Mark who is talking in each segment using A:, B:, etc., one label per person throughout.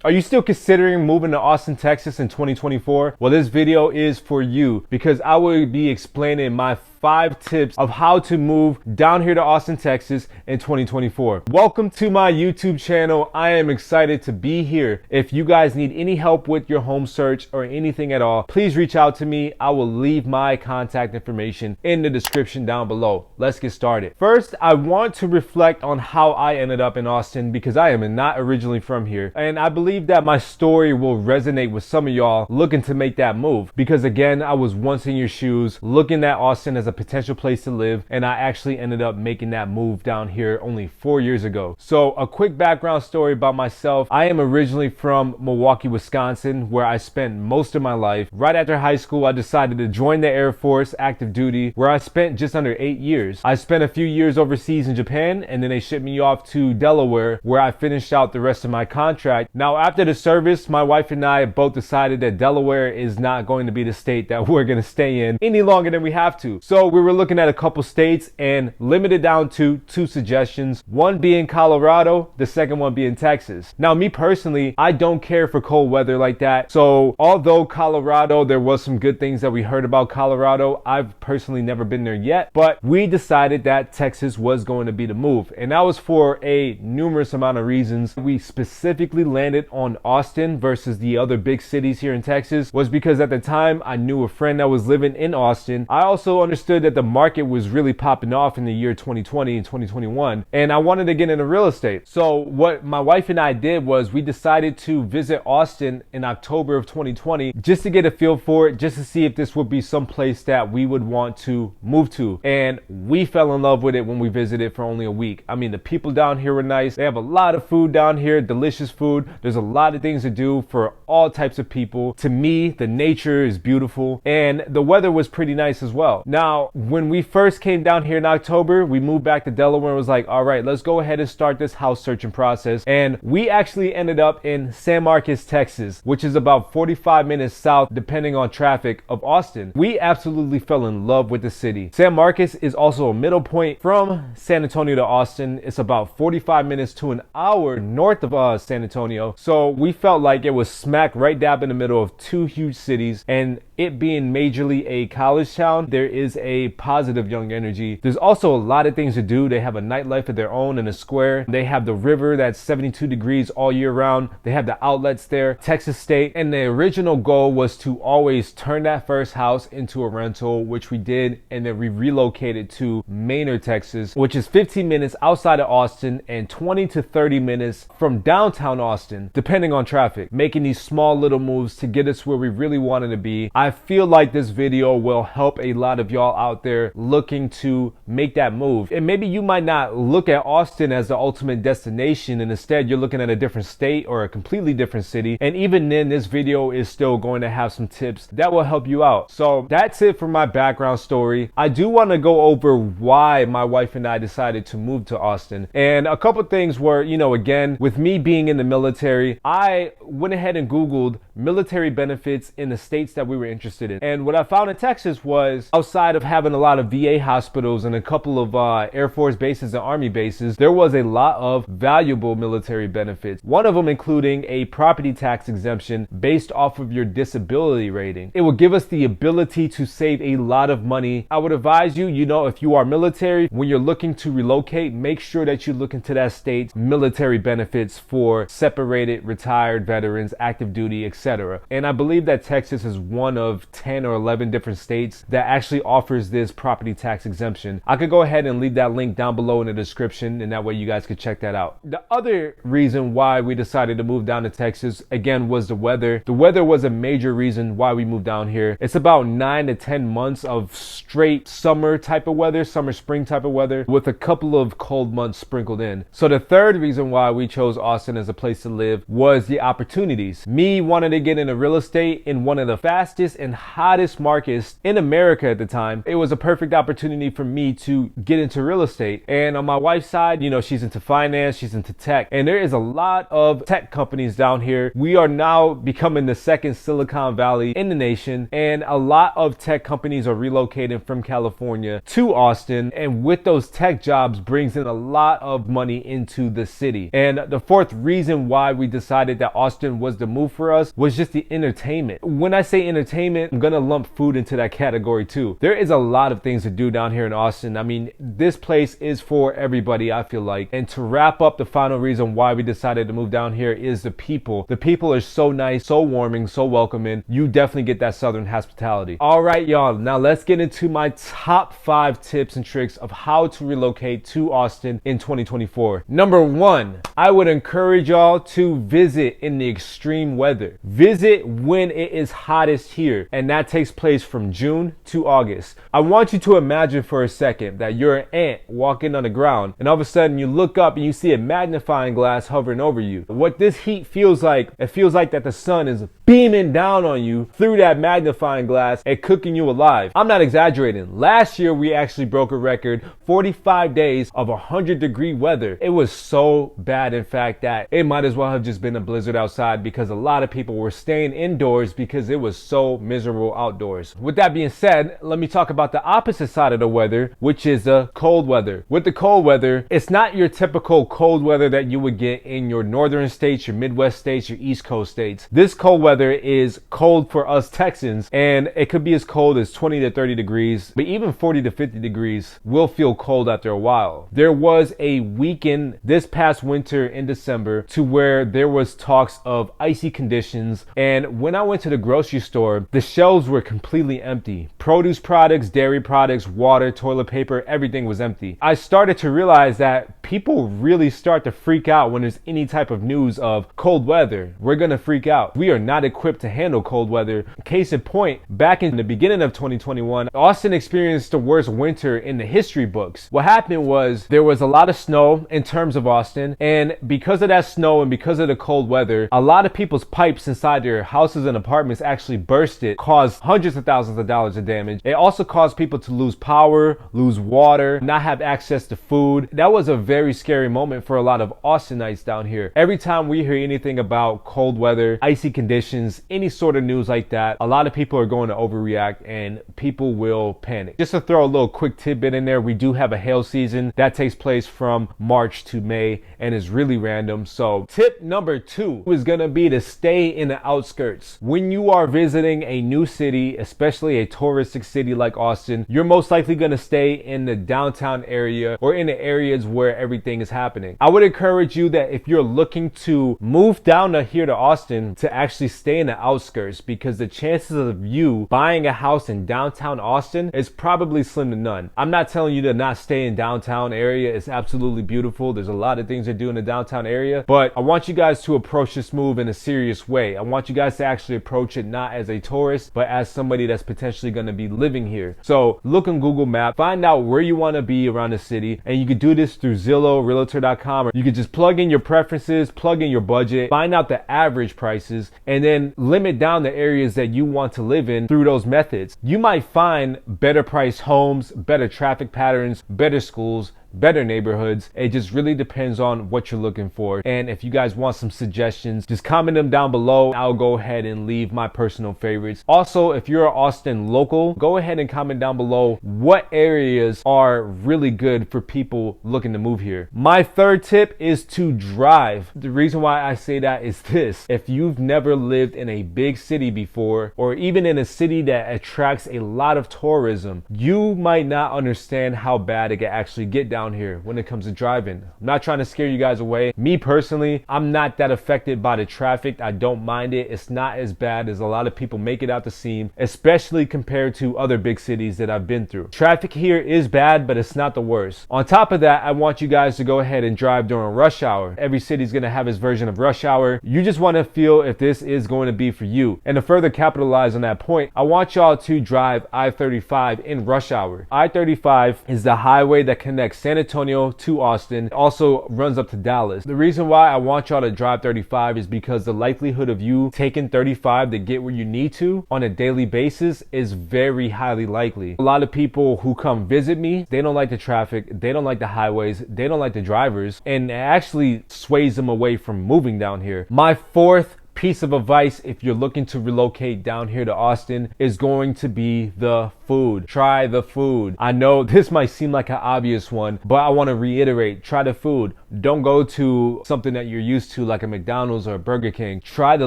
A: Are you still considering moving to Austin, Texas in 2024? Well, this video is for you because I will be explaining my 5 tips of how to move down here to Austin, Texas in 2024. Welcome to my YouTube channel. I am excited to be here. If you guys need any help with your home search or anything at all, please reach out to me. I will leave my contact information in the description down below. Let's get started. First, I want to reflect on how I ended up in Austin because I am not originally from here. And I believe that my story will resonate with some of y'all looking to make that move. Because again, I was once in your shoes, looking at Austin as a potential place to live, and I actually ended up making that move down here only 4 years ago. So a quick background story about myself. I am originally from Milwaukee, Wisconsin, where I spent most of my life. Right after high school, I decided to join the Air Force active duty, where I spent just under 8 years. I spent a few years overseas in Japan, and then they shipped me off to Delaware, where I finished out the rest of my contract. Now, after the service, my wife and I both decided that Delaware is not going to be the state that we're going to stay in any longer than we have to. So we were looking at a couple states and limited down to 2 suggestions, one being Colorado, the second one being Texas. Now, me personally, I don't care for cold weather like that. So although Colorado, there was some good things that we heard about Colorado, I've personally never been there yet, but we decided that Texas was going to be the move. And that was for a numerous amount of reasons. We specifically landed on Austin versus the other big cities here in Texas was because at the time I knew a friend that was living in Austin. I also understood that the market was really popping off in the year 2020 and 2021, and I wanted to get into real estate. So what my wife and I did was we decided to visit Austin in October of 2020 just to get a feel for it, just to see if this would be some place that we would want to move to. And we fell in love with it when we visited for only a week. I mean, the people down here were nice. They have a lot of food down here, delicious food. There's a lot of things to do for all types of people. To me, the nature is beautiful and the weather was pretty nice as well. Now, when we first came down here in October, we moved back to Delaware and was like, all right, let's go ahead and start this house searching process. And we actually ended up in San Marcos, Texas, which is about 45 minutes south, depending on traffic, of Austin. We absolutely fell in love with the city. San Marcos is also a middle point from San Antonio to Austin. It's about 45 minutes to an hour north of San Antonio. So we felt like it was smack right dab in the middle of 2 huge cities, and it being majorly a college town, there is a positive young energy. There's also a lot of things to do. They have a nightlife of their own in a square. They have the river that's 72 degrees all year round. They have the outlets there, Texas State. And the original goal was to always turn that first house into a rental, which we did. And then we relocated to Maynard, Texas, which is 15 minutes outside of Austin and 20 to 30 minutes from downtown Austin, depending on traffic, making these small little moves to get us where we really wanted to be. I feel like this video will help a lot of y'all out there looking to make that move. And maybe you might not look at Austin as the ultimate destination, and instead you're looking at a different state or a completely different city. And even then, this video is still going to have some tips that will help you out. So that's it for my background story. I do want to go over why my wife and I decided to move to Austin. And a couple things were, again, with me being in the military, I went ahead and Googled military benefits in the states that we were interested in. And what I found in Texas was, outside of having a lot of VA hospitals and a couple of Air Force bases and Army bases, there was a lot of valuable military benefits. One of them including a property tax exemption based off of your disability rating. It will give us the ability to save a lot of money. I would advise you, if you are military, when you're looking to relocate, make sure that you look into that state's military benefits for separated, retired veterans, active duty, etc. And I believe that Texas is one of 10 or 11 different states that actually offers this property tax exemption. I could go ahead and leave that link down below in the description, and that way you guys could check that out. The other reason why we decided to move down to Texas, again, was the weather. The weather was a major reason why we moved down here. It's about 9 to 10 months of straight summer type of weather, summer, spring type of weather, with a couple of cold months sprinkled in. So the third reason why we chose Austin as a place to live was the opportunities. Me wanted to to get into real estate in one of the fastest and hottest markets in America at the time. It was a perfect opportunity for me to get into real estate. And on my wife's side, you know, she's into finance, she's into tech, and there is a lot of tech companies down here. We are now becoming the second Silicon Valley in the nation, and a lot of tech companies are relocating from California to Austin, and with those tech jobs brings in a lot of money into the city. And the fourth reason why we decided that Austin was the move for us was just the entertainment. When I say entertainment, I'm gonna lump food into that category too. There is a lot of things to do down here in Austin. I mean, this place is for everybody, I feel like. And to wrap up, the final reason why we decided to move down here is the people. The people are so nice, so warming, so welcoming. You definitely get that Southern hospitality. All right, y'all, now let's get into my top 5 tips and tricks of how to relocate to Austin in 2024. Number 1, I would encourage y'all to visit in the extreme weather. Visit when it is hottest here, and that takes place from June to August. I want you to imagine for a second that you're an ant walking on the ground, and all of a sudden you look up and you see a magnifying glass hovering over you. What this heat feels like, it feels like that the sun is beaming down on you through that magnifying glass and cooking you alive. I'm not exaggerating. Last year we actually broke a record, 45 days of 100-degree weather. It was so bad, in fact, that it might as well have just been a blizzard outside, because a lot of people were staying indoors because it was so miserable outdoors. With that being said, let me talk about the opposite side of the weather, which is the cold weather. With the cold weather, it's not your typical cold weather that you would get in your northern states, your Midwest states, your East Coast states. This cold weather is cold for us Texans, and it could be as cold as 20 to 30 degrees, but even 40 to 50 degrees will feel cold after a while. There was a weekend this past winter in December to where there was talks of icy conditions, and when I went to the grocery store, the shelves were completely empty. Produce products, dairy products, water, toilet paper, everything was empty. I started to realize that people really start to freak out when there's any type of news of cold weather. We're gonna freak out. We are not equipped to handle cold weather. Case in point, back in the beginning of 2021, Austin experienced the worst winter in the history books. What happened was there was a lot of snow in terms of Austin, and because of that snow and because of the cold weather, a lot of people's pipes inside their houses and apartments actually bursted, caused hundreds of thousands of dollars of damage. It also caused people to lose power, lose water, not have access to food. That was a very scary moment for a lot of Austinites down here. Every time we hear anything about cold weather, icy conditions, any sort of news like that, a lot of people are going to overreact and people will panic. Just to throw a little quick tidbit in there, we do have a hail season that takes place from March to May and is really random. So tip number 2 is gonna be to stay in the outskirts. When you are visiting a new city, especially a touristic city like Austin, you're most likely gonna stay in the downtown area or in the areas where everything is happening. I would encourage you that if you're looking to move down to here to Austin, to actually stay in the outskirts, because the chances of you buying a house in downtown Austin is probably slim to none. I'm not telling you to not stay in downtown area. It's absolutely beautiful. There's a lot of things to do in the downtown area, but I want you guys to approach this move in a serious way. I want you guys to actually approach it not as a tourist, but as somebody that's potentially going to be living here. So look on Google Maps, find out where you want to be around the city, and you can do this through Zillow, Realtor.com, or you can just plug in your preferences, plug in your budget, find out the average prices, and then limit down the areas that you want to live in through those methods. You might find better priced homes, better traffic patterns, better schools, better neighborhoods. It just really depends on what you're looking for. And if you guys want some suggestions, just comment them down below. I'll go ahead and leave my personal favorites. Also, if you're an Austin local, go ahead and comment down below what areas are really good for people looking to move here. My third tip is to drive. The reason why I say that is this: if you've never lived in a big city before, or even in a city that attracts a lot of tourism, you might not understand how bad it can actually get down here when it comes to driving. I'm not trying to scare you guys away. Me personally, I'm not that affected by the traffic. I don't mind it. It's not as bad as a lot of people make it out to seem, especially compared to other big cities that I've been through. Traffic here is bad, but it's not the worst. On top of that, I want you guys to go ahead and drive during rush hour. Every city's gonna have its version of rush hour. You just want to feel if this is going to be for you. And to further capitalize on that point, I want y'all to drive I-35 in rush hour. I-35 is the highway that connects San Antonio to Austin. It also runs up to Dallas. The reason why I want y'all to drive 35 is because the likelihood of you taking 35 to get where you need to on a daily basis is very highly likely. A lot of people who come visit me, they don't like the traffic, they don't like the highways, they don't like the drivers, and it actually sways them away from moving down here. My fourth piece of advice if you're looking to relocate down here to Austin is going to be the food. Try the food. I know this might seem like an obvious one, but I want to reiterate, try the food. Don't go to something that you're used to like a McDonald's or a Burger King. Try the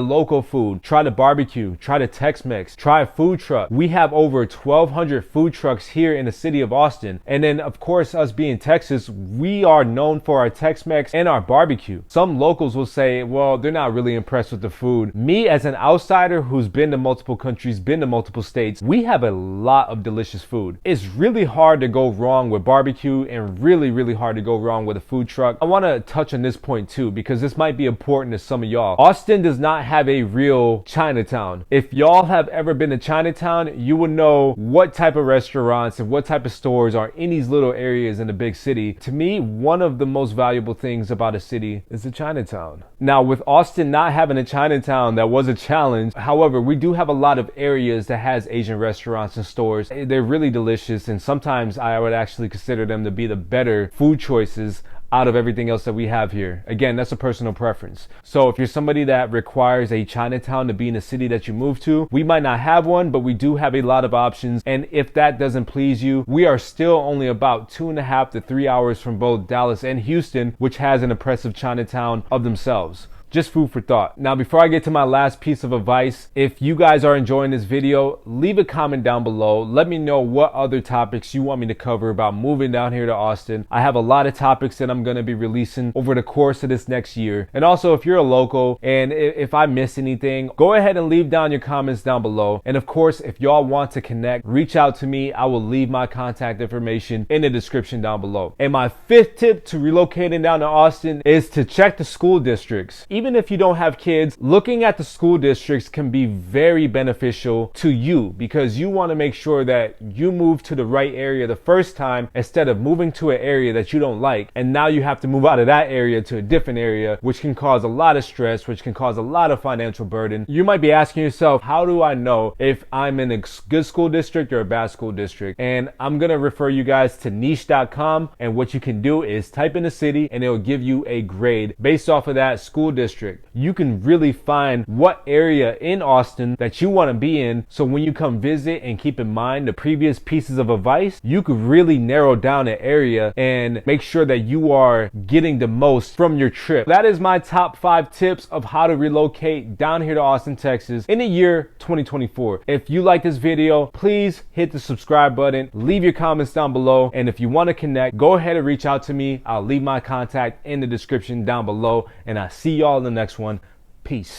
A: local food. Try the barbecue. Try the Tex-Mex. Try a food truck. We have over 1,200 food trucks here in the city of Austin. And then of course, us being Texas, we are known for our Tex-Mex and our barbecue. Some locals will say, well, they're not really impressed with the food. Me as an outsider who's been to multiple countries, been to multiple states, we have a lot of delicious food. It's really hard to go wrong with barbecue and really hard to go wrong with a food truck. I want to touch on this point too because this might be important to some of y'all. Austin does not have a real Chinatown. If y'all have ever been to Chinatown, you will know what type of restaurants and what type of stores are in these little areas in the big city. To me, one of the most valuable things about a city is the Chinatown. Now, with Austin not having a Chinatown, that was a challenge. However, we do have a lot of areas that has Asian restaurants and stores. They're really delicious, and sometimes I would actually consider them to be the better food choices out of everything else that we have here. Again, that's a personal preference. So if you're somebody that requires a Chinatown to be in the city that you move to, we might not have one, but we do have a lot of options. And if that doesn't please you, we are still only about 2.5 to 3 hours from both Dallas and Houston, which has an impressive Chinatown of themselves. Just food for thought. Now, before I get to my last piece of advice, if you guys are enjoying this video, leave a comment down below. Let me know what other topics you want me to cover about moving down here to Austin. I have a lot of topics that I'm going to be releasing over the course of this next year. And also, if you're a local and if I miss anything, go ahead and leave down your comments down below. And of course, if y'all want to connect, reach out to me. I will leave my contact information in the description down below. And my fifth tip to relocating down to Austin is to check the school districts. Even if you don't have kids, looking at the school districts can be very beneficial to you because you want to make sure that you move to the right area the first time instead of moving to an area that you don't like. And now you have to move out of that area to a different area, which can cause a lot of stress, which can cause a lot of financial burden. You might be asking yourself, how do I know if I'm in a good school district or a bad school district? And I'm going to refer you guys to niche.com. And what you can do is type in the city and it will give you a grade based off of that school district. You can really find what area in Austin that you want to be in. So when you come visit and keep in mind the previous pieces of advice, you could really narrow down an area and make sure that you are getting the most from your trip. That is my top 5 tips of how to relocate down here to Austin, Texas in the year 2024. If you like this video, please hit the subscribe button, leave your comments down below. And if you want to connect, go ahead and reach out to me. I'll leave my contact in the description down below, and I'll see y'all in the next one. Peace.